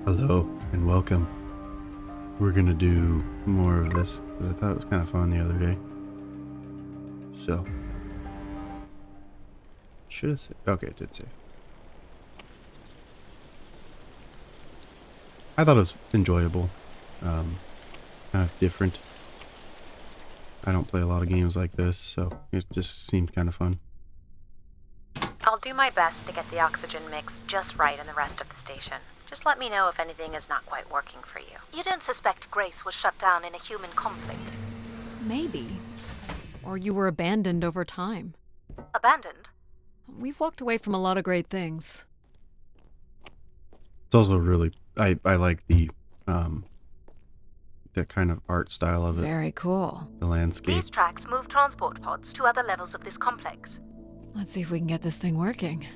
Hello and welcome. We're gonna do more of this because I thought it was kind of fun the other day. So, should have saved. Okay, it did save. I thought it was enjoyable, kind of different. I don't play a lot of games like this, so it just seemed kind of fun. I'll do my best to get the oxygen mix just right in the rest of the station. Just let me know if anything is not quite working for you. You don't suspect Grace was shut down in a human conflict? Maybe. Or you were abandoned over time. Abandoned? We've walked away from a lot of great things. It's also really I like the kind of art style of it. Very cool. The landscape. These tracks move transport pods to other levels of this complex. Let's see if we can get this thing working.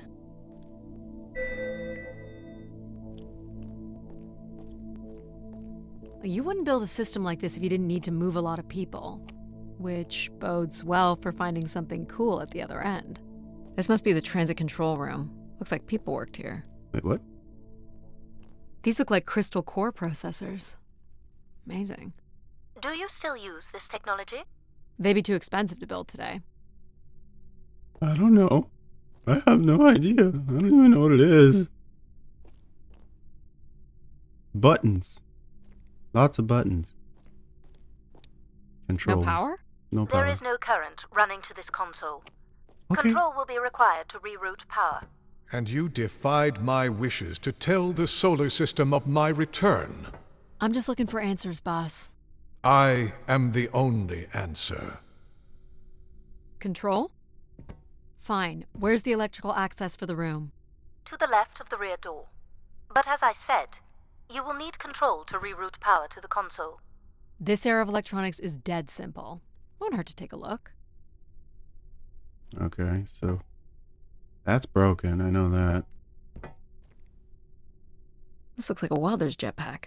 You wouldn't build a system like this if you didn't need to move a lot of people, which bodes well for finding something cool at the other end. This must be the transit control room. Looks like people worked here. Wait, what? These look like crystal core processors. Amazing. Do you still use this technology? They'd be too expensive to build today. I don't know. I have no idea. I don't even know what it is. Buttons. Lots of buttons. Control. No power? No power. There is no current running to this console. Okay. Control will be required to reroute power. And you defied my wishes to tell the solar system of my return. I'm just looking for answers, boss. I am the only answer. Control? Fine. Where's the electrical access for the room? To the left of the rear door. But as I said, you will need control to reroute power to the console. This era of electronics is dead simple. Won't hurt to take a look. Okay, so that's broken. I know that. This looks like a welder's jetpack.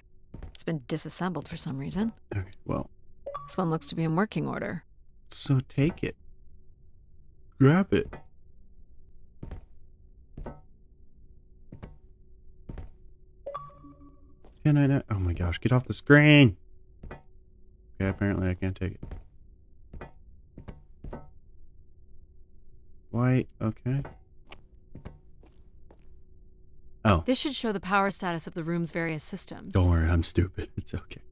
It's been disassembled for some reason. Okay, well, This one looks to be in working order. so take it. Grab it. Can I not? Oh my gosh, get off the screen. Okay, apparently I can't take it. Why? Okay. Oh, This should show the power status of the room's various systems. don't worry, I'm stupid. It's okay.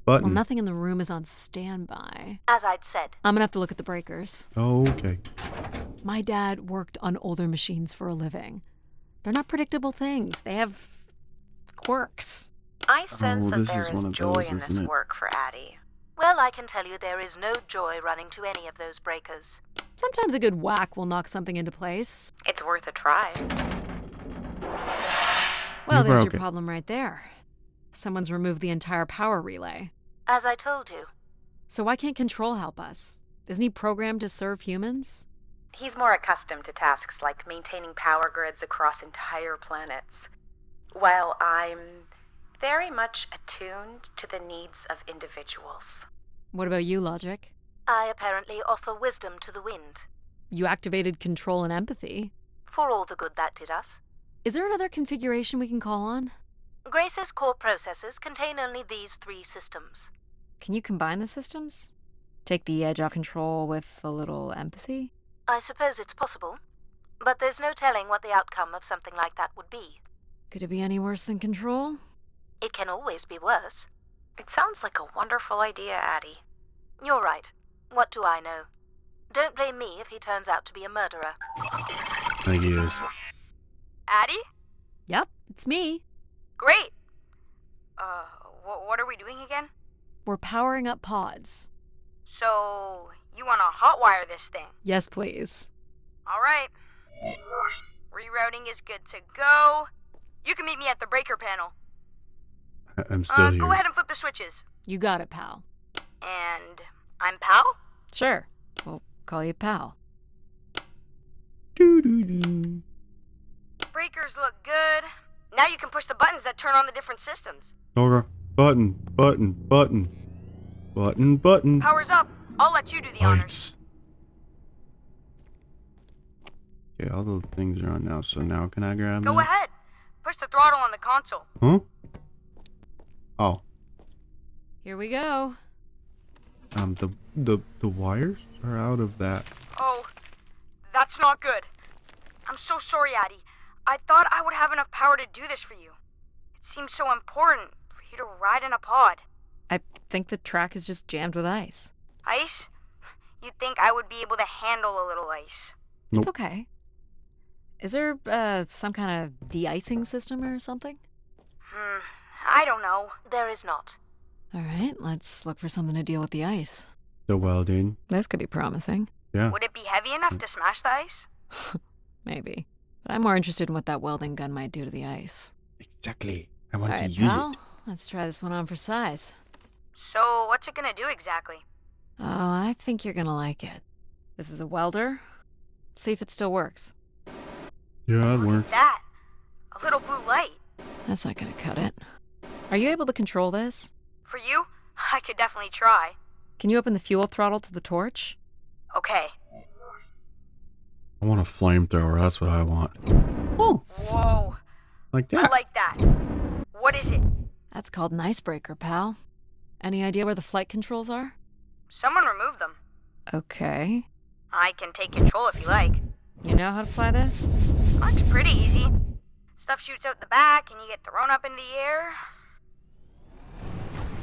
Well, Button. nothing in the room is on standby. As I'd said, I'm gonna have to look at the breakers. Okay. My dad worked on older machines for a living. They're not predictable things. They have quirks. I sense that this there is is one of joy those, in this isn't it? work for Addie. well, I can tell you there is no joy running to any of those breakers. Sometimes a good whack will knock something into place. It's worth a try. Well, You there's broke your it. problem right there. Someone's removed the entire power relay. As I told you, So why can't Control help us? Isn't he programmed to serve humans? He's more accustomed to tasks like maintaining power grids across entire planets, while I'm very much attuned to the needs of individuals. What about you, Logic? I apparently offer wisdom to the wind, You activated Control and Empathy. for all the good that did us. Is there another configuration we can call on? Grace's core processors contain only these 3 systems. Can you combine the systems? Take the edge off Control with a little empathy? I suppose it's possible, but there's no telling what the outcome of something like that would be. Could it be any worse than Control? It can always be worse. It sounds like a wonderful idea, Addie. You're right. What do I know? Don't blame me if he turns out to be a murderer. I think he is. Addie? Yep, it's me. Great. What are we doing again? We're powering up pods. So, you want to hotwire this thing? Yes, please. All right. Rerouting is good to go. You can meet me at the breaker panel. I'm still here. Go ahead and flip the switches. You got it, pal. And I'm Pal? Sure. We'll call you pal. Doo-doo-doo. Breakers look good. Now you can push the buttons that turn on the different systems. Okay. Button, button, button. Button, button. Power's up. I'll let you do the honors. Lights. Okay, all the things are on now, so now can I grab Go that? ahead. the console. Huh? Oh. Here we go. The wires are out of that. Oh, that's not good. I'm so sorry, Addie. I thought I would have enough power to do this for you. It seems so important for you to ride in a pod. I think the track is just jammed with ice. Ice? You'd think I would be able to handle a little ice. Nope. It's okay. Is there some kind of de-icing system or something? I don't know. There is not. All right, let's look for something to deal with the ice. The welding. This could be promising. Yeah. Would it be heavy enough to smash the ice? Maybe. But I'm more interested in what that welding gun might do to the ice. Exactly. I All want right, to use pal, it. let's try this one on for size. So, what's it gonna do exactly? Oh, I think you're gonna like it. This is a welder. See if it still works. Yeah, it works. That. A little blue light. That's not gonna cut it. Are you able to control this? For you, I could definitely try. Can you open the fuel throttle to the torch? Okay. I want a flamethrower. That's what I want. Oh, Whoa. like I that. like that. What is it? That's called an icebreaker, pal. Any idea where the flight controls are? Someone removed them. Okay. I can take control if you like. You know how to fly this? Looks pretty easy. Stuff shoots out the back and you get thrown up into the air.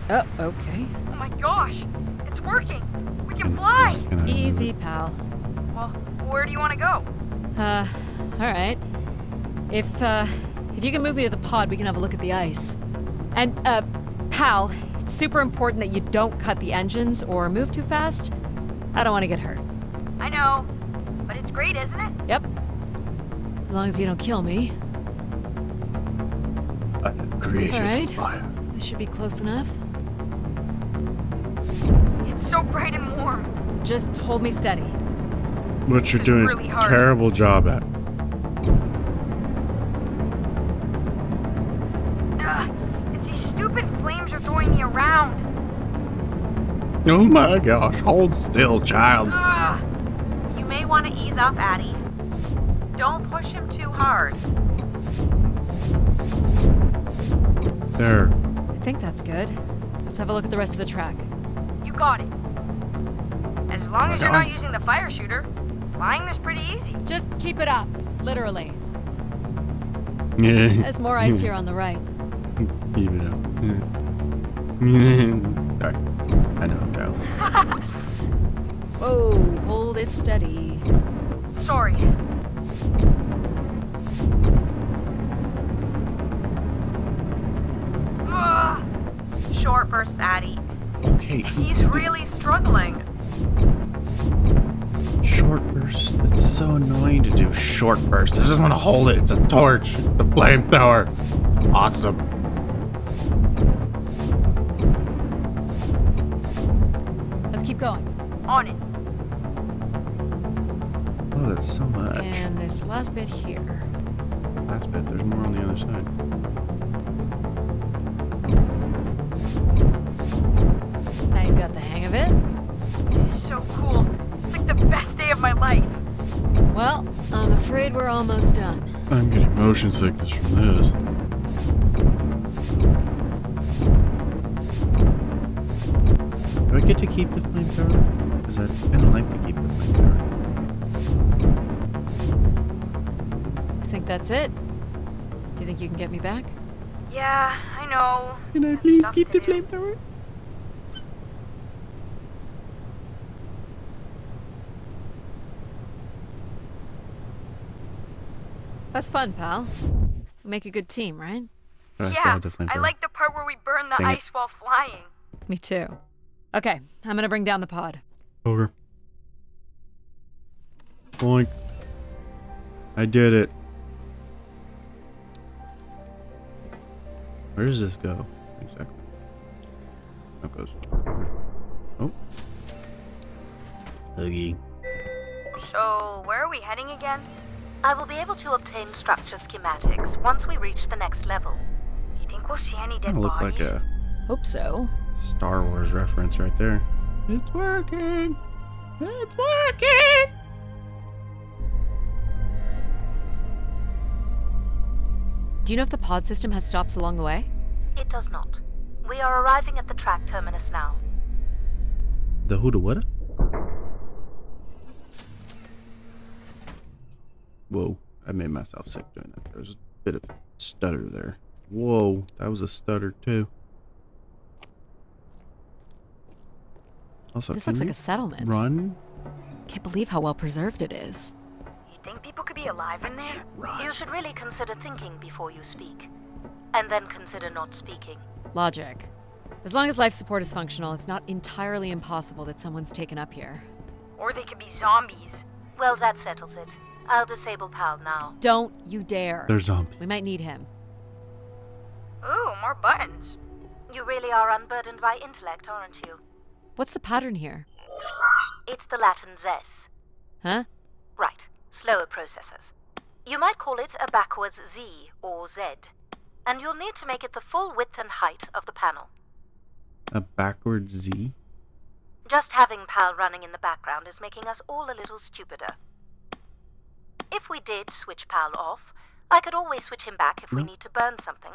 Oh, okay. Oh my gosh, it's working. We can fly. Can I- Easy, pal. Well, where do you want to go? Alright. If you can move me to the pod, we can have a look at the ice. And, pal, it's super important that you don't cut the engines or move too fast. I don't want to get hurt. I know, but it's great, isn't it? Yep. As long as you don't kill me. I have created Alright. fire. This should be close enough. It's so bright and warm. Just hold me steady. What you're is doing really a hard. terrible job at. It's these stupid flames are throwing me around. Oh my gosh, hold still, child. Ugh. You may want to ease up, Addie. Don't push him too hard. There. I think that's good. Let's have a look at the rest of the track. You got it. As long as you're Okay. not using the fire shooter, flying is pretty easy. Just keep it up. Literally. Yeah. There's more ice here on the right. Keep it up. Sorry. I know, child. Whoa, hold it steady. Sorry. Ugh. Short bursts, Addie. Okay. He's really struggling. Short burst. It's so annoying to do short burst. I just want to hold it. It's a torch. The flamethrower. Awesome. Let's keep going. On it. Oh, that's so much. And this last bit here. Last bit. There's more on the other side. Now you've got the hang of it. This is so cool. It's like the best day of my life. Well, I'm afraid we're almost done. I'm getting motion sickness from this. Do I get to keep the flamethrower? Because I kind of like to keep the flamethrower. I think that's it. Do you think you can get me back? Yeah, I know. Can I Have please stuff keep to the do. flamethrower? That's fun, pal. We make a good team, right? Oh, I still Yeah, have the flamethrower. I like the part where we burn the Dang it. ice while flying. Me too. Okay, I'm gonna bring down the pod. Over. Boink. I did it. Where does this go? Exactly. That goes. Oh. Huggy. So, where are we heading again? I will be able to obtain structure schematics once we reach the next level. You think we'll see any dead Kinda look like bodies? a Hope so. Star Wars reference right there. It's working! It's working! Do you know if the pod system has stops along the way? It does not. We are arriving at the track terminus now. The who, the what? Whoa, I made myself sick doing that. There's a bit of stutter there. Whoa, that was a stutter too. Also, This can looks like you a settlement. Run? Can't believe how well preserved it is. You think people could be alive in there? Run. You should really consider thinking before you speak. And then consider not speaking. Logic. As long as life support is functional, it's not entirely impossible that someone's taken up here. Or they could be zombies. Well, that settles it. I'll disable PAL now. Don't you dare. They're zombies. We might need him. Ooh, more buttons. You really are unburdened by intellect, aren't you? What's the pattern here? It's the Latin zes. Huh? Right. Slower processors. You might call it a backwards Z or Z. And you'll need to make it the full width and height of the panel. A backwards Z? Just having PAL running in the background is making us all a little stupider. If we did switch PAL off, I could always switch him back if we need to burn something.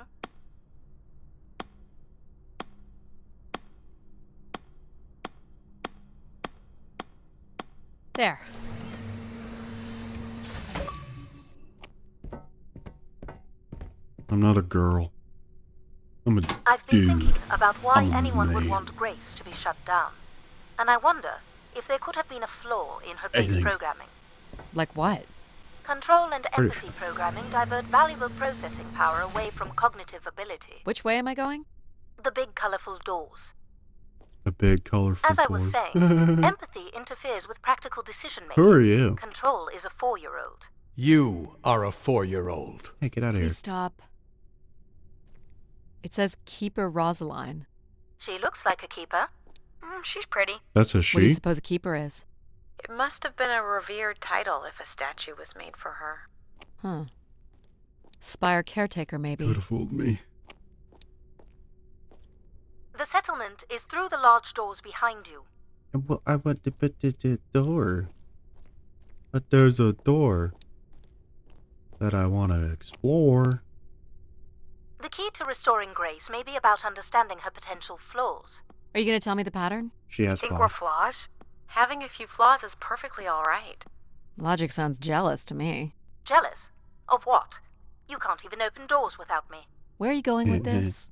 There. I'm not a girl. I'm a I've been dude. thinking about why I'm a anyone would man. want Grace to be shut down. And I wonder if there could have been a flaw in her base Anything. programming. Like what? Control and Pretty empathy programming divert valuable processing power away from cognitive ability. Which way am I going? The big colorful doors. A big colorful As I was boy. saying, empathy interferes with practical decision making. Who are you? Control is a 4-year-old. You are a 4-year-old. Hey, get out of here. Please stop. It says Keeper Rosaline. She looks like a keeper. She's pretty. That's a What do you she? suppose a keeper is? It must have been a revered title if a statue was made for her. Huh. Spire caretaker, maybe. Could have fooled me. The settlement is through the large doors behind you. Well, I went to put the door. But there's a door that I want to explore. The key to restoring Grace may be about understanding her potential flaws. Are you going to tell me the pattern? She has Think we're flaws. flaws? Having a few flaws is perfectly all right. Logic sounds jealous to me. Jealous? Of what? You can't even open doors without me. Where are you going with this?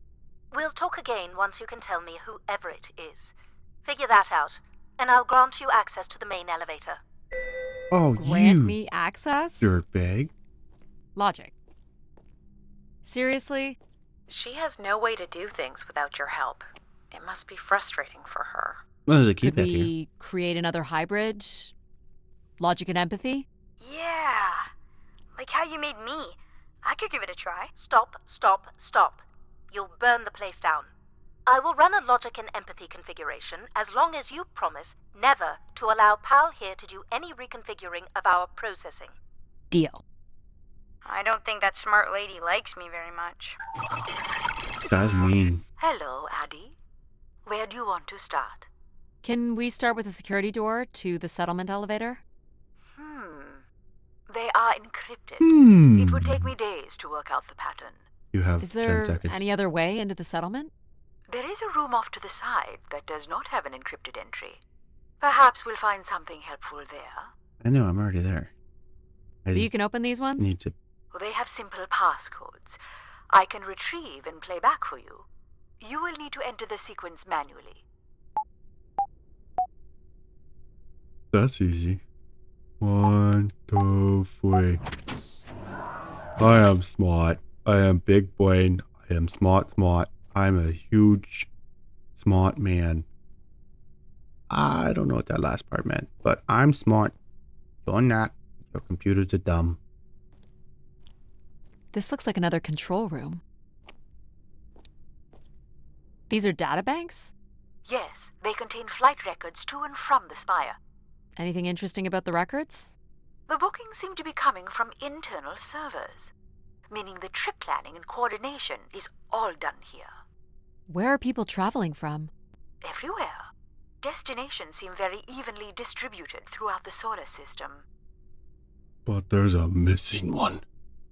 We'll talk again once you can tell me whoever it is. Figure that out, and I'll grant you access to the main elevator. Oh, Grant you me access? dirtbag. Logic. Seriously? She has no way to do things without your help. It must be frustrating for her. Well, there's a Could keypad here. we create another hybrid? Logic and empathy? Yeah. Like how you made me. I could give it a try. Stop, stop, stop. You'll burn the place down. I will run a logic and empathy configuration as long as you promise never to allow PAL here to do any reconfiguring of our processing. Deal. I don't think that smart lady likes me very much. That's mean. Hello, Addie. Where do you want to start? Can we start with the security door to the settlement elevator? They are encrypted. Hmm. It would take me days to work out the pattern. You have Is 10 there seconds. any other way into the settlement? There is a room off to the side that does not have an encrypted entry. Perhaps we'll find something helpful there. I know, I'm already there. I So you just can open these ones? need to. They have simple passcodes. I can retrieve and play back for you. You will need to enter the sequence manually. That's easy. 1, 2, 3. I am smart. I am big brain. I am smart. I'm a huge, smart man. I don't know what that last part meant, but I'm smart. You're not. Your computers are dumb. This looks like another control room. These are databanks? Yes, they contain flight records to and from the Spire. Anything interesting about the records? The bookings seem to be coming from internal servers, meaning the trip planning and coordination is all done here. Where are people traveling from? Everywhere. Destinations seem very evenly distributed throughout the solar system. But there's a missing one.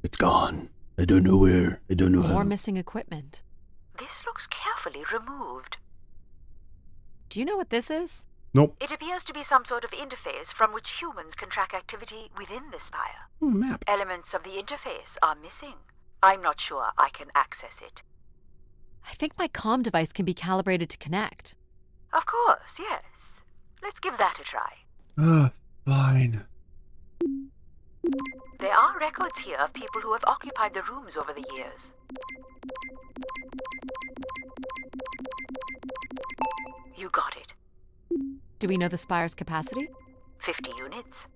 It's gone. I don't know where. I don't know how. More missing equipment. This looks carefully removed. Do you know what this is? Nope. It appears to be some sort of interface from which humans can track activity within the spire. Oh, a map. Elements of the interface are missing. I'm not sure I can access it. I think my comm device can be calibrated to connect. Of course, yes. Let's give that a try. Fine. There are records here of people who have occupied the rooms over the years. You got it. Do we know the spire's capacity? 50 units.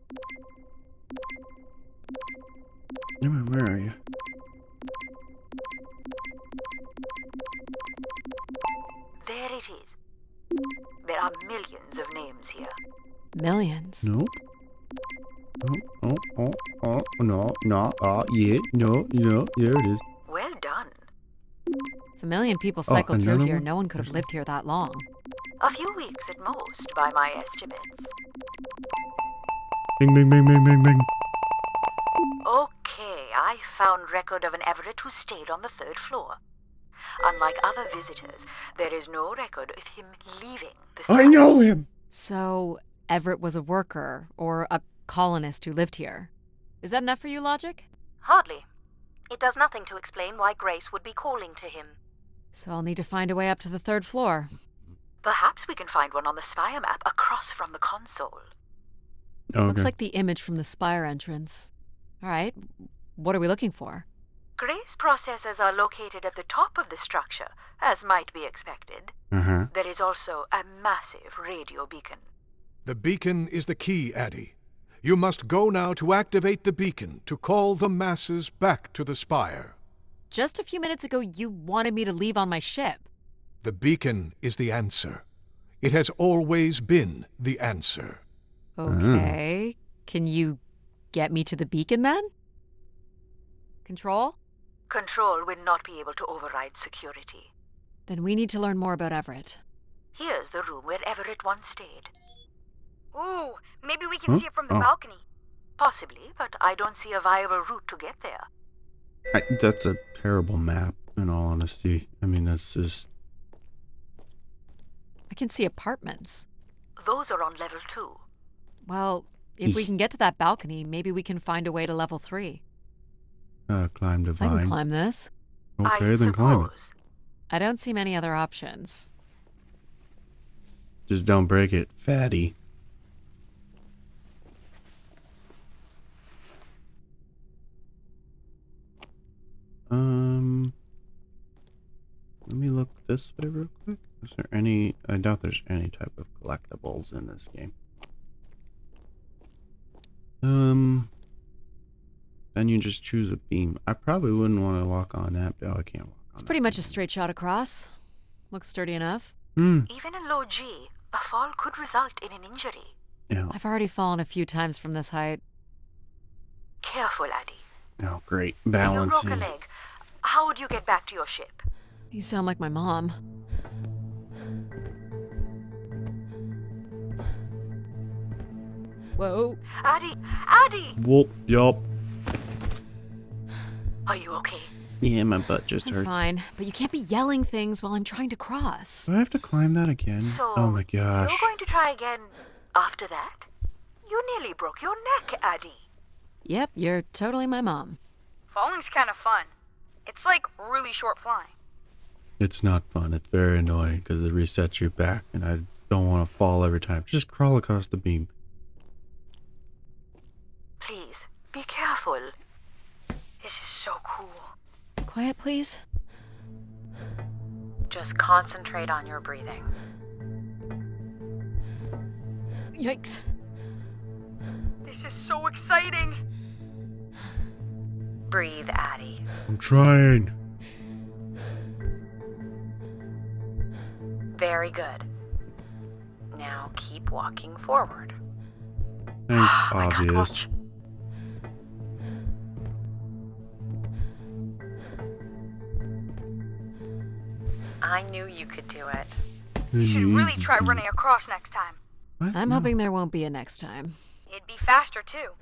Where are you? There it is. There are millions of names here. Millions. Nope. Yeah, no, there it is. Well done. If a million people cycled through another here, one? no one could have lived here that long. A few weeks at most, by my estimates. Bing, bing, bing, bing, bing, bing. Okay, I found record of an Everett who stayed on the 3rd floor. Unlike other visitors, there is no record of him leaving the I site. know him. So, Everett was a worker, or a colonist who lived here. Is that enough for you, Logic? Hardly. It does nothing to explain why Grace would be calling to him. So I'll need to find a way up to the 3rd floor. Perhaps we can find one on the spire map across from the console. Okay. Looks like the image from the spire entrance. Alright, what are we looking for? Grace processors are located at the top of the structure, as might be expected. Uh-huh. There is also a massive radio beacon. The beacon is the key, Addy. You must go now to activate the beacon to call the masses back to the spire. Just a few minutes ago, you wanted me to leave on my ship. The beacon is the answer. It has always been the answer. Okay. Can you get me to the beacon then? Control? Control will not be able to override security. Then we need to learn more about Everett. Here's the room where Everett once stayed. Ooh, maybe we can see it from the Oh. balcony. Possibly, but I don't see a viable route to get there. That's a terrible map, in all honesty. I mean, that's just... I can see apartments. Those are on level 2. Well, if we can get to that balcony, maybe we can find a way to level 3. climb I divine. can climb this. Okay, I then climb it. suppose. I don't see many other options. Just don't break it, fatty. Let me look this way real quick. Is there any... I doubt there's any type of collectibles in this game. Then you just choose a beam. I probably wouldn't want to walk on that. Oh, I can't walk on It's pretty much a straight shot across. Looks sturdy enough. Even in low G, a fall could result in an injury. Yeah. I've already fallen a few times from this height. Careful, Addy. Oh, great. You broke Balancing. a leg. How would you get back to your ship? You sound like my mom. Whoa. Addy! Addy! Whoop. Yup. Are you okay? Yeah, my butt just I'm hurts. fine, but you can't be yelling things while I'm trying to cross. Do I have to climb that again? So, Oh my gosh. you're going to try again after that? You nearly broke your neck, Addy. Yep, you're totally my mom. Falling's kind of fun. It's like really short flying. It's not fun. It's very annoying because it resets your back, and I don't want to fall every time. Just crawl across the beam. Please, be careful. This is so cool. Quiet, please. Just concentrate on your breathing. Yikes. This is so exciting. Breathe, Addie. I'm trying. Very good. Now keep walking forward. Thanks, I can't obvious. watch. I knew you could do it. You should really try running across next time. What? I'm No. hoping there won't be a next time. It'd be faster too.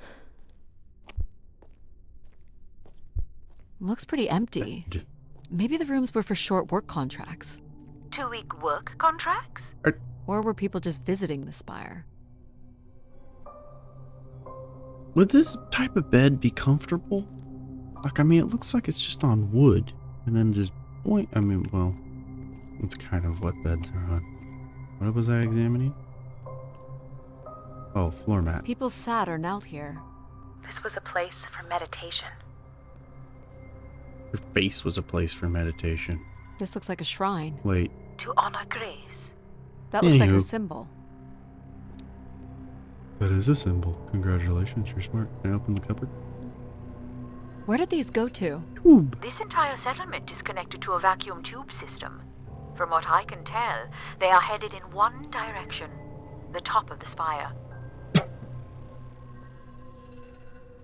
Looks pretty empty. Maybe the rooms were for short work contracts. 2-week work contracts? Or were people just visiting the spire? Would this type of bed be comfortable? Like, I mean, it looks like it's just on wood. And then just point. I mean, well, it's kind of what beds are on. What was I examining? Oh, floor mat. People sat or knelt here. This was a place for meditation. Your face was a place for meditation. This looks like a shrine. Wait. To honor Grace. That looks like her Anywho. symbol. That is a symbol. Congratulations, you're smart. Can I open the cupboard? Where did these go to? Tube. This entire settlement is connected to a vacuum tube system. From what I can tell, they are headed in one direction. The top of the spire.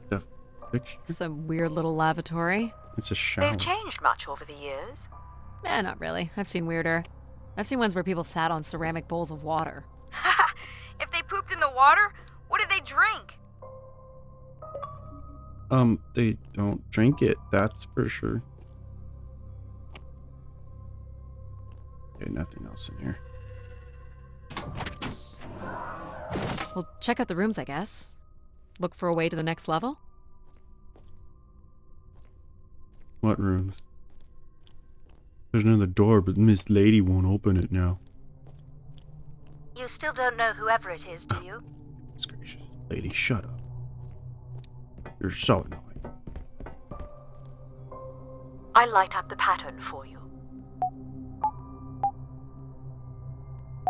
The fixture? Some weird little lavatory. It's a shower. They've changed much over the years. Not really. I've seen weirder. I've seen ones where people sat on ceramic bowls of water. If they pooped in the water, what did they drink? They don't drink it, that's for sure. Okay, nothing else in here. Well, check out the rooms, I guess. Look for a way to the next level? What rooms? There's another door, but Miss Lady won't open it now. You still don't know whoever it is, do you? Goodness gracious. Lady, shut up. You're so annoying. I light up the pattern for you.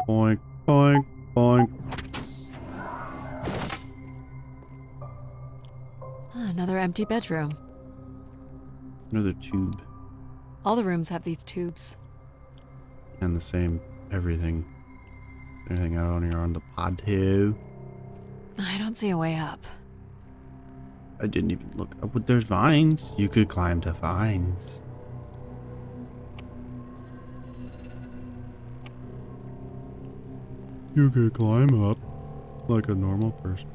Boink, boink, boink. Another empty bedroom. Another tube. All the rooms have these tubes. And the same everything. Anything out on here on the pod too? I don't see a way up. I didn't even look. There's vines. You could climb to vines. You could climb up like a normal person.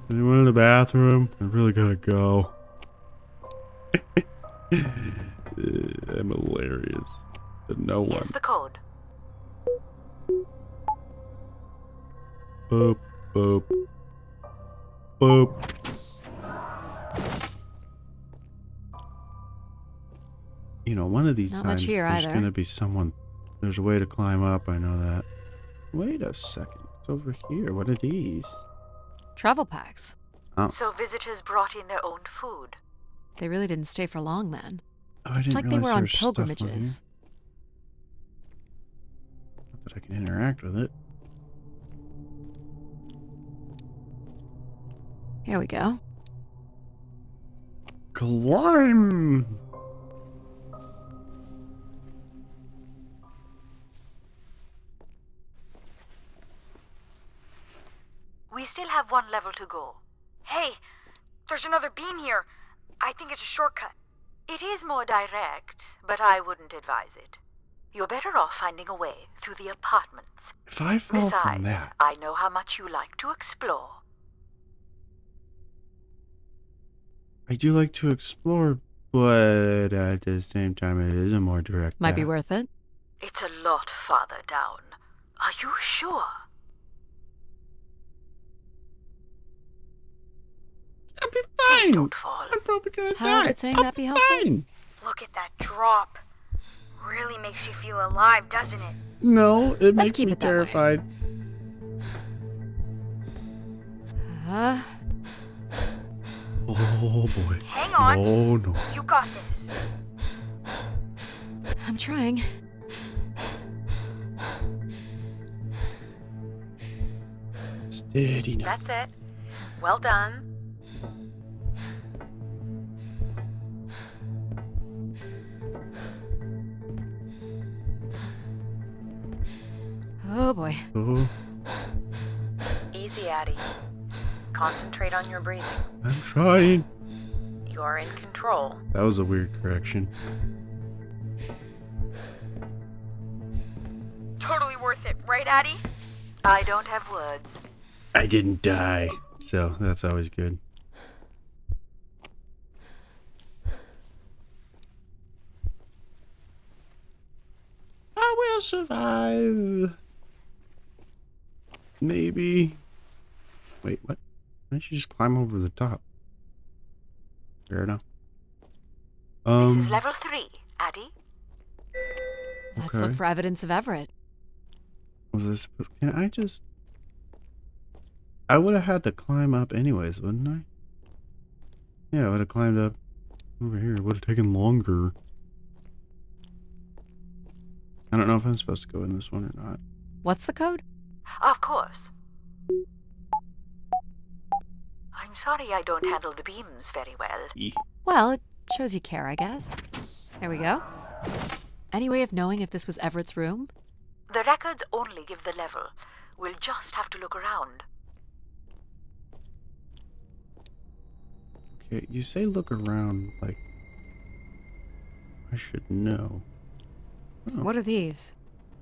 Anyone in the bathroom? I really gotta go. I'm hilarious. To no one. Here's the code. Boop, boop, boop. You know, one of these Not times much here there's either. gonna be someone. There's a way to climb up. I know that. Wait a second. It's over here. What are these? Travel packs. So visitors brought in their own food. They really didn't stay for long then. Oh, I It's didn't like they realize were there on was stuff here. pilgrimages. Not that I can interact with it. Here we go. Climb! We still have one level to go. Hey, there's another beam here. I think it's a shortcut. It is more direct, but I wouldn't advise it. You're better off finding a way through the apartments. If I fall from Besides, that, I know how much you like to explore. I do like to explore, but at the same time, it is a more direct Might be path. worth it. It's a lot farther down. Are you sure? I'll be Please fine. don't fall. I'm probably gonna How die. would saying I'll that be helpful? fine. Look at that drop. Really makes you feel alive, doesn't it? No, it makes keep me it that way. terrified. Oh boy. Hang on. Oh no. You got this. I'm trying. Steady now. That's it. Well done. Oh boy. Oh, Easy, Addie. Concentrate on your breathing. I'm trying. You're in control. That was a weird correction. Totally worth it, right, Addie? I don't have words. I didn't die. So that's always good. I will survive. Maybe. Wait, what? Why don't you just climb over the top? Fair enough. This is level 3, Addie. Let's Okay. look for evidence of Everett. Was this? Can I just? I would have had to climb up anyways, wouldn't I? Yeah, I would have climbed up over here. It would have taken longer. I don't know if I'm supposed to go in this one or not. What's the code? Of course. I'm sorry I don't handle the beams very well. Well, it shows you care, I guess. There we go. Any way of knowing if this was Everett's room? The records only give the level. We'll just have to look around. Okay, you say look around, like I should know. Oh. What are these?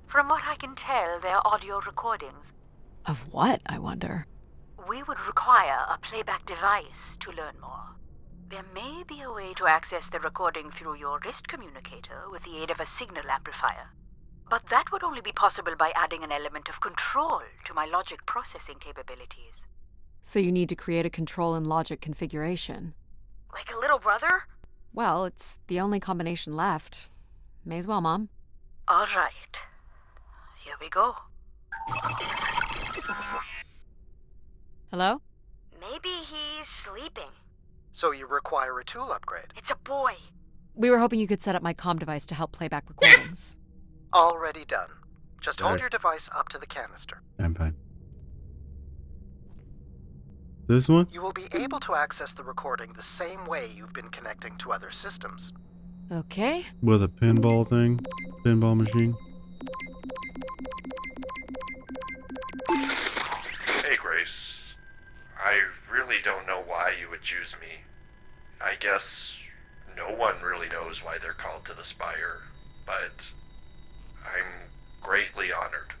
From what I can tell, they're audio recordings. Of what, I wonder? We would require a playback device to learn more. There may be a way to access the recording through your wrist communicator with the aid of a signal amplifier. But that would only be possible by adding an element of control to my logic processing capabilities. So you need to create a control and logic configuration. Like a little brother? Well, it's the only combination left. May as well, Mom. All right. Here we go. Hello? Maybe he's sleeping. So you require a tool upgrade. It's a boy. We were hoping you could set up my comm device to help play back recordings. Already done. Just hold Alright. your device up to the canister. I'm fine. This one? You will be able to access the recording the same way you've been connecting to other systems. Okay. With a pinball thing? Pinball machine? Hey, Grace. I really don't know why you would choose me. I guess no one really knows why they're called to the Spire, but I'm greatly honored.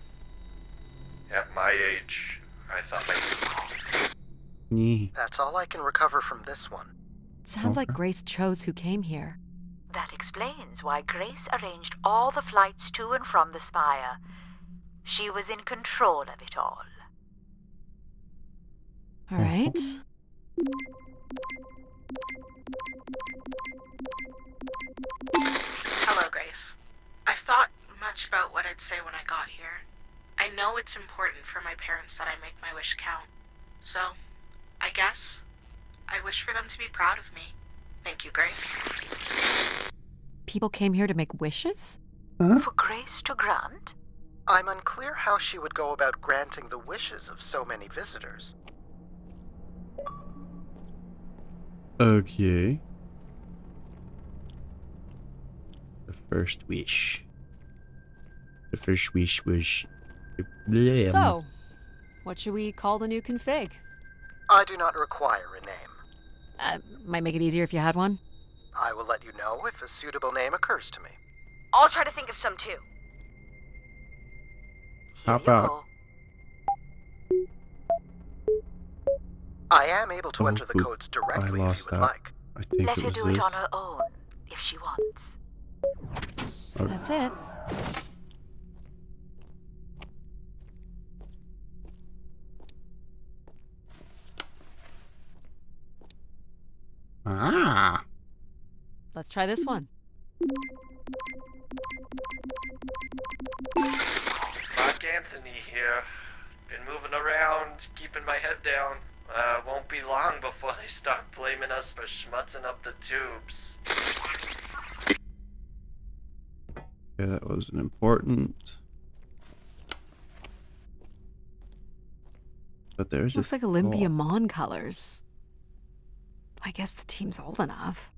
At my age, I thought Yeah. That's all I can recover from this one. It sounds like Okay. Grace chose who came here. That explains why Grace arranged all the flights to and from the Spire. She was in control of it all. All right. Hello, Grace. I've thought much about what I'd say when I got here. I know it's important for my parents that I make my wish count. So, I guess I wish for them to be proud of me. Thank you, Grace. People came here to make wishes? For Grace to grant? I'm unclear how she would go about granting the wishes of so many visitors. Okay. The first wish. The first wish was... Bleh. So, what should we call the new config? I do not require a name. Might make it easier if you had one. I will let you know if a suitable name occurs to me. I'll try to think of some too. Here How you about- go. I am able to Oh, enter the oop. codes directly if lost you would that. like. I think Let it her was do it this. on her own, if she wants. Okay. That's it. Ah. Let's try this one. Mark Anthony here. Been moving around, keeping my head down. Won't be long before they start blaming us for schmutzing up the tubes. Yeah, that wasn't important. But there's Looks a like Olympia thought. Mon colors. I guess the team's old enough.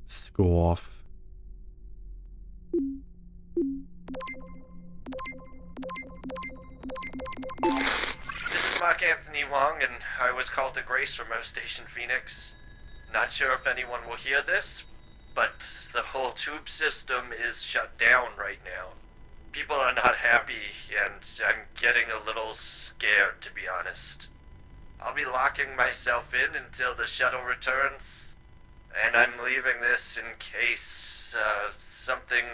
Scoff. This is Mark Anthony Wong, and I was called to Grace from our station Phoenix. Not sure if anyone will hear this, but the whole tube system is shut down right now. People are not happy, and I'm getting a little scared, to be honest. I'll be locking myself in until the shuttle returns, and I'm leaving this in case something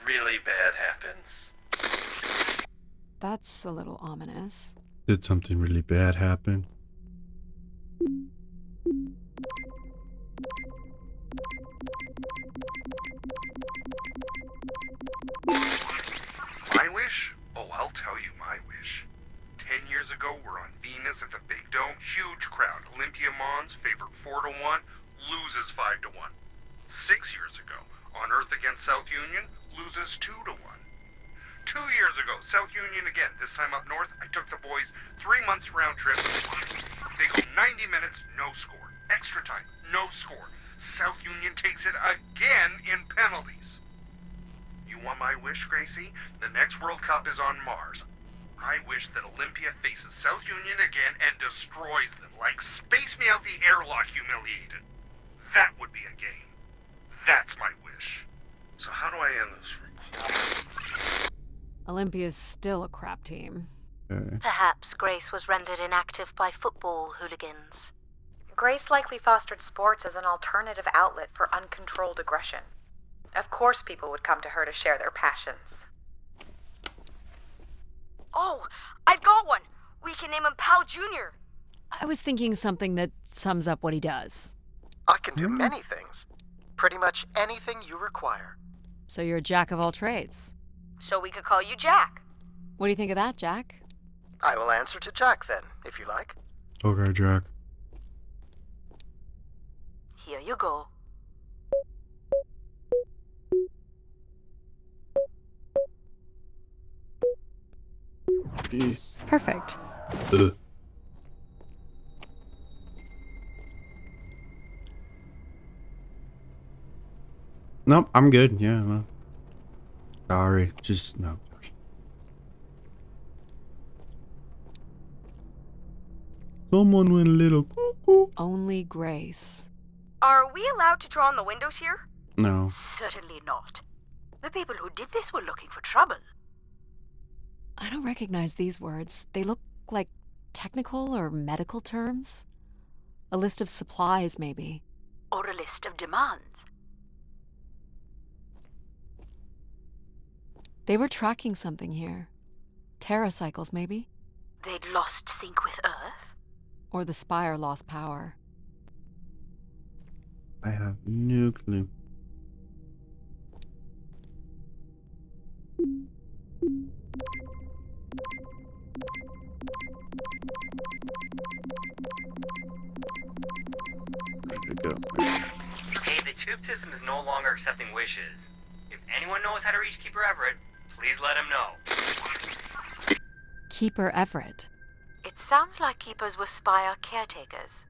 really bad happens. That's a little ominous. Did something really bad happen? My wish? Oh, I'll tell you my wish. 10 years ago, we're on Venus at the Big Dome. Huge crowd. Olympia Mons favored 4-1, loses 5-1. 6 years ago, on Earth against South Union, loses 2-1. 2 years ago, South Union again, this time up north. I took the boys 3 months round trip. They go 90 minutes, no score. Extra time, no score. South Union takes it again in penalties. You want my wish, Gracie? The next World Cup is on Mars. I wish that Olympia faces South Union again and destroys them, like Space Me Out the Airlock humiliated. That would be a game. That's my wish. So how do I end this report? Olympia's still a crap team. Okay. Perhaps Grace was rendered inactive by football hooligans. Grace likely fostered sports as an alternative outlet for uncontrolled aggression. Of course people would come to her to share their passions. Oh, I've got one! We can name him Pal Jr. I was thinking something that sums up what he does. I can do many things. Pretty much anything you require. So you're a jack of all trades. So we could call you Jack. What do you think of that, Jack? I will answer to Jack then, if you like. Okay, Jack. Here you go. Perfect. Ugh. Nope, I'm good. Yeah, well, sorry. Just, no. Okay. Someone went a little cuckoo. Only Grace. Are we allowed to draw on the windows here? No. Certainly not. The people who did this were looking for trouble. I don't recognize these words. They look like technical or medical terms. A list of supplies, maybe. Or a list of demands. They were tracking something here. Terracycles, maybe? They'd lost sync with Earth? Or the Spire lost power. I have no clue. Where did it go? Hey, the tube system is no longer accepting wishes. If anyone knows how to reach Keeper Everett, please let him know. Keeper Everett. It sounds like Keepers were Spire caretakers.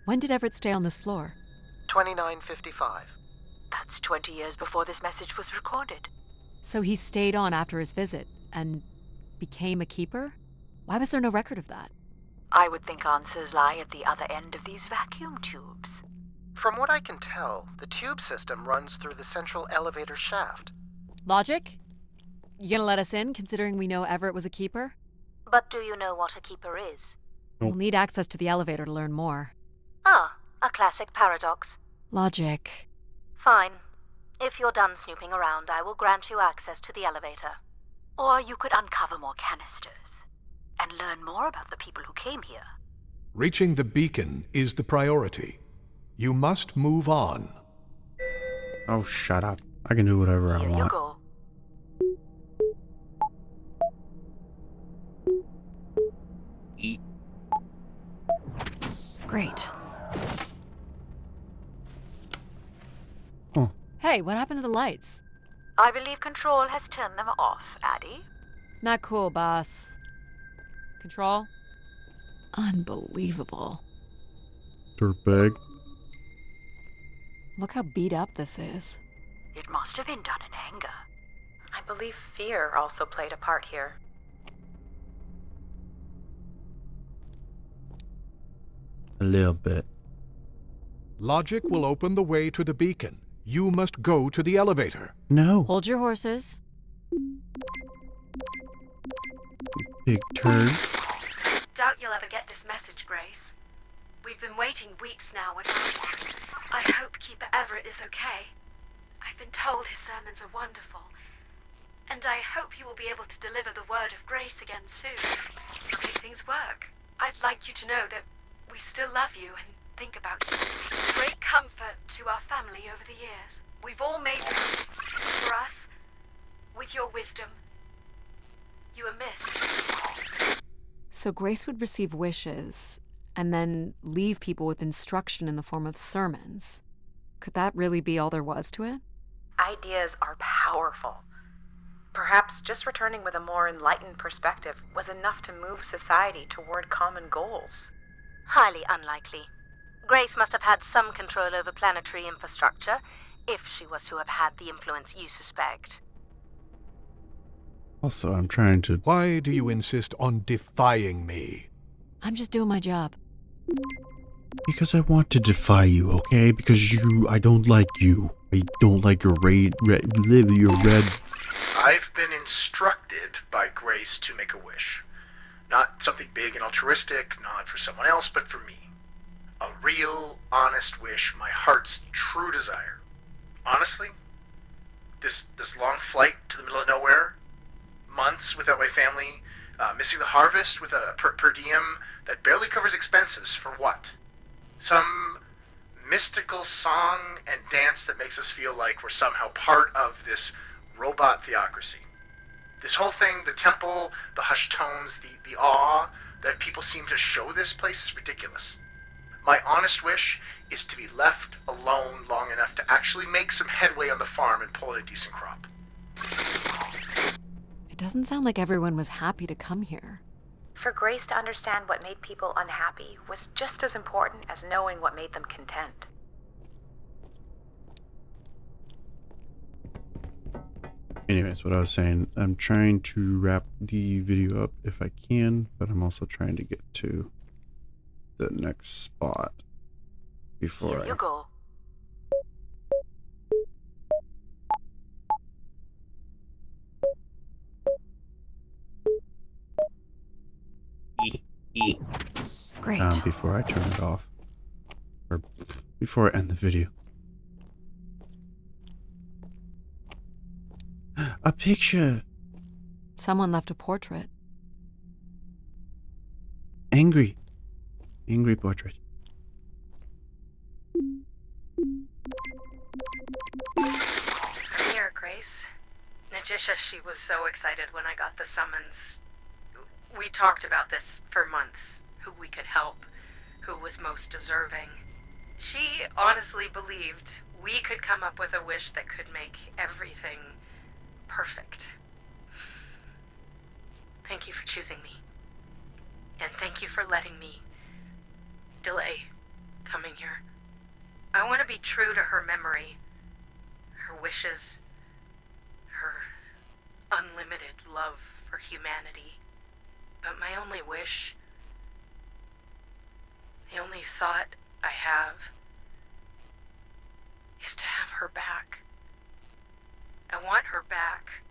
When did Everett stay on this floor? 2955. That's 20 years before this message was recorded. So he stayed on after his visit and became a keeper? Why was there no record of that? I would think answers lie at the other end of these vacuum tubes. From what I can tell, the tube system runs through the central elevator shaft. Logic? You gonna let us in, considering we know Everett was a keeper? But do you know what a keeper is? We'll need access to the elevator to learn more. Ah, a classic paradox. Logic. Fine. If you're done snooping around, I will grant you access to the elevator. Or you could uncover more canisters and learn more about the people who came here. Reaching the beacon is the priority. You must move on. Oh, shut up. I can do whatever I Here you want. go. Great. Oh, Hey, what happened to the lights? I believe Control has turned them off, Addie. Not cool, boss. Control? Unbelievable. dirtbag. Look how beat up this is. It must have been done in anger. I believe fear also played a part here. A little bit. Logic will open the way to the beacon. You must go to the elevator. No. Hold your horses. big turd. Doubt you'll ever get this message, Grace. We've been waiting weeks now without one. I hope Keeper Everett is okay. I've been told his sermons are wonderful. And I hope he will be able to deliver the word of grace again soon. Make things work. I'd like you to know that we still love you and think about you. Great comfort to our family over the years. We've all made them. For us, with your wisdom, you are missed. So Grace would receive wishes and then leave people with instruction in the form of sermons. Could that really be all there was to it? Ideas are powerful. Perhaps just returning with a more enlightened perspective was enough to move society toward common goals. Highly unlikely. Grace must have had some control over planetary infrastructure, if she was to have had the influence you suspect. Also, I'm trying to... Why do you insist on defying me? I'm just doing my job. Because I want to defy you, okay? Because I don't like you. I don't like your red. I've been instructed by Grace to make a wish. Not something big and altruistic, not for someone else, but for me. A real, honest wish, my heart's true desire. Honestly, this long flight to the middle of nowhere, months without my family, missing the harvest with a per diem that barely covers expenses, for what? Some mystical song and dance that makes us feel like we're somehow part of this robot theocracy. This whole thing, the temple, the hushed tones, the awe that people seem to show this place is ridiculous. My honest wish is to be left alone long enough to actually make some headway on the farm and pull in a decent crop. It doesn't sound like everyone was happy to come here. For Grace to understand what made people unhappy was just as important as knowing what made them content. Anyways, what I was saying, I'm trying to wrap the video up if I can, but I'm also trying to get to the next spot before Here you go. Great. Before I turn it off, or before I end the video. A picture. Someone left a portrait. Angry portrait. I'm here, Grace. Najisha, she was so excited when I got the summons. We talked about this for months, who we could help, who was most deserving. She honestly believed we could come up with a wish that could make everything perfect. Thank you for choosing me. And thank you for letting me delay coming here. I want to be true to her memory, her wishes, her unlimited love for humanity. But my only wish, the only thought I have, is to have her back. I want her back.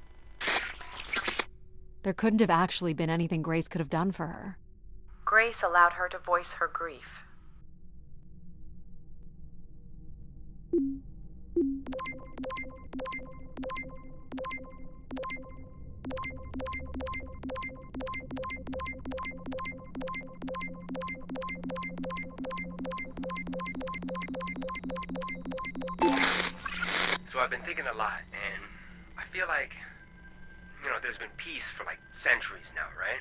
There couldn't have actually been anything Grace could have done for her. Grace allowed her to voice her grief. So I've been thinking a lot, and I feel like, there's been peace for like centuries now, right?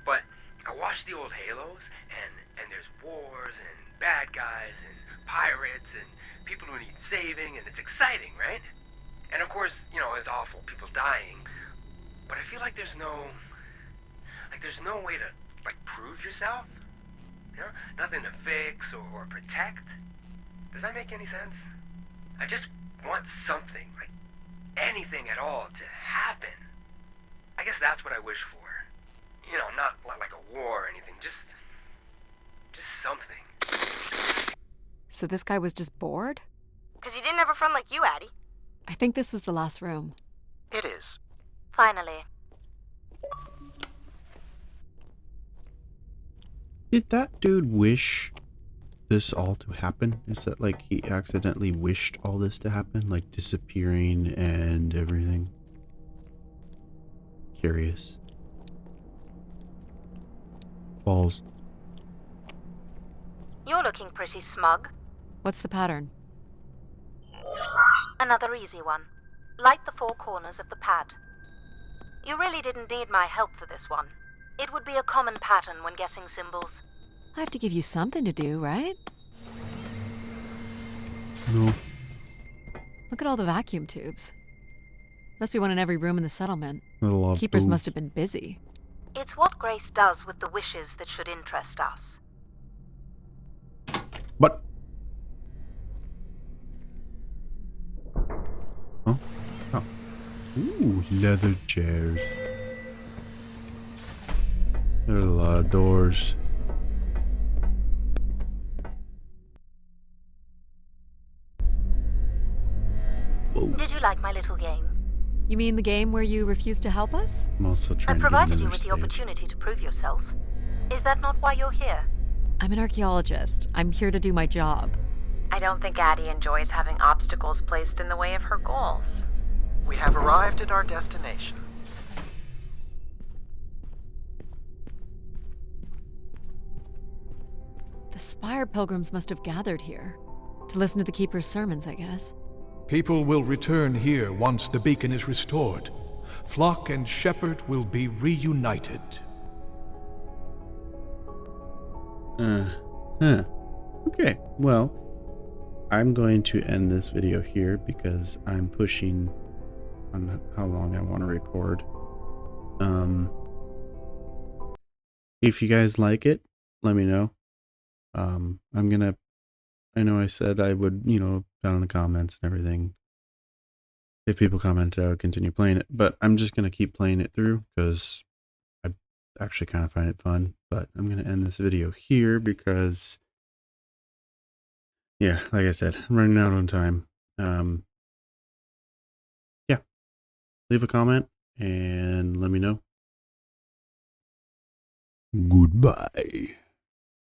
But I watch the old Halos, and there's wars, and bad guys, and pirates, and people who need saving, and it's exciting, right? And of course, it's awful, people dying. But I feel like there's no way to, prove yourself. Nothing to fix or protect. Does that make any sense? I just want something, anything at all, to happen. I guess that's what I wish for. Not like a war or anything, just something. So this guy was just bored? 'Cause he didn't have a friend like you, Addie. I think this was the last room. It is. Finally. Did that dude wish this all to happen? Is that like he accidentally wished all this to happen? Like disappearing and everything? Curious. Balls. You're looking pretty smug. What's the pattern? Another easy one. Light the 4 corners of the pad. You really didn't need my help for this one. It would be a common pattern when guessing symbols. I have to give you something to do, right? No. Look at all the vacuum tubes. Must be one in every room in the settlement. Not a lot of Keepers those. must have been busy. It's what Grace does with the wishes that should interest us. But. Huh? Oh. Ooh, leather chairs. There's a lot of doors. Whoa. Did you like my little game? You mean the game where you refused to help us? I'm also I trying to get provided you another with the save. opportunity to prove yourself. Is that not why you're here? I'm an archaeologist. I'm here to do my job. I don't think Addie enjoys having obstacles placed in the way of her goals. We have arrived at our destination. The Spire pilgrims must have gathered here. To listen to the Keeper's sermons, I guess. People will return here once the beacon is restored. Flock and shepherd will be reunited. Okay, well, I'm going to end this video here because I'm pushing on how long I want to record. If you guys like it, let me know. I know I said I would, down in the comments and everything. If people comment, I would continue playing it, but I'm just going to keep playing it through because I actually kind of find it fun. But I'm going to end this video here because, yeah, like I said, I'm running out on time. Yeah, leave a comment and let me know. Goodbye.